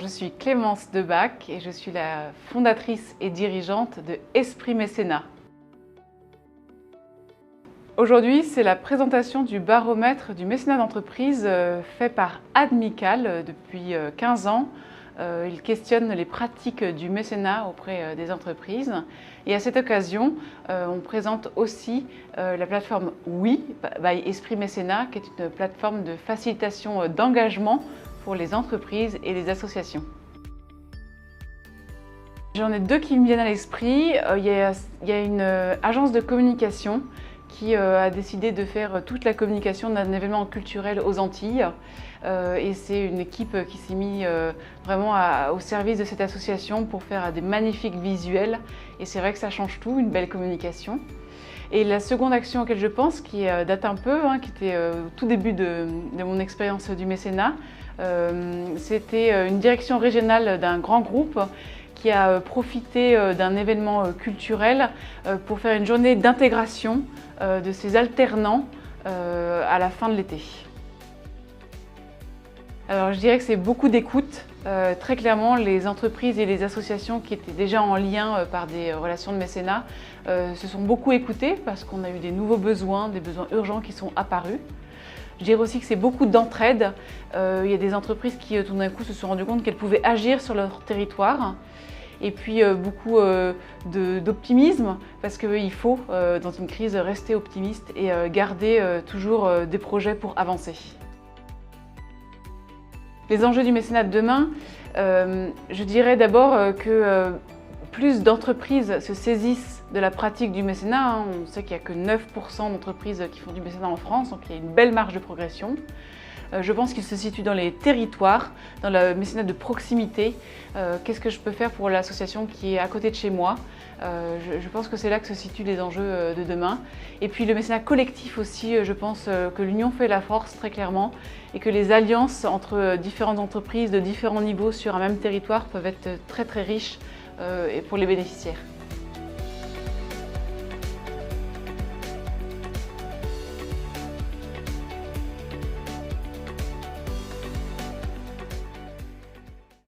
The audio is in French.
Je suis Clémence Debac et je suis la fondatrice et dirigeante de Esprit Mécénat. Aujourd'hui, c'est la présentation du baromètre du mécénat d'entreprise fait par Admical depuis 15 ans. Il questionne les pratiques du mécénat auprès des entreprises. Et à cette occasion, on présente aussi la plateforme Oui by Esprit Mécénat, qui est une plateforme de facilitation d'engagement pour les entreprises et les associations. J'en ai deux qui me viennent à l'esprit. Il y a une agence de communication qui a décidé de faire toute la communication d'un événement culturel aux Antilles. Et c'est une équipe qui s'est mise vraiment au service de cette association pour faire des magnifiques visuels. Et c'est vrai que ça change tout, une belle communication. Et la seconde action à laquelle je pense, qui date un peu, qui était au tout début de mon expérience du mécénat, c'était une direction régionale d'un grand groupe qui a profité d'un événement culturel pour faire une journée d'intégration de ses alternants à la fin de l'été. Alors je dirais que c'est beaucoup d'écoute. Très clairement, les entreprises et les associations qui étaient déjà en lien par des relations de mécénat se sont beaucoup écoutées parce qu'on a eu des nouveaux besoins, des besoins urgents qui sont apparus. Je dirais aussi que c'est beaucoup d'entraide. Il y a des entreprises qui tout d'un coup se sont rendues compte qu'elles pouvaient agir sur leur territoire. Et puis beaucoup d'optimisme parce qu'il faut, dans une crise, rester optimiste et garder toujours des projets pour avancer. Les enjeux du mécénat de demain, je dirais d'abord que plus d'entreprises se saisissent de la pratique du mécénat. On sait qu'il n'y a que 9% d'entreprises qui font du mécénat en France, donc il y a une belle marge de progression. Je pense qu'il se situe dans les territoires, dans le mécénat de proximité. Qu'est-ce que je peux faire pour l'association qui est à côté de chez moi? Je pense que c'est là que se situent les enjeux de demain. Et puis le mécénat collectif aussi, je pense que l'union fait la force très clairement et que les alliances entre différentes entreprises de différents niveaux sur un même territoire peuvent être très très riches et pour les bénéficiaires.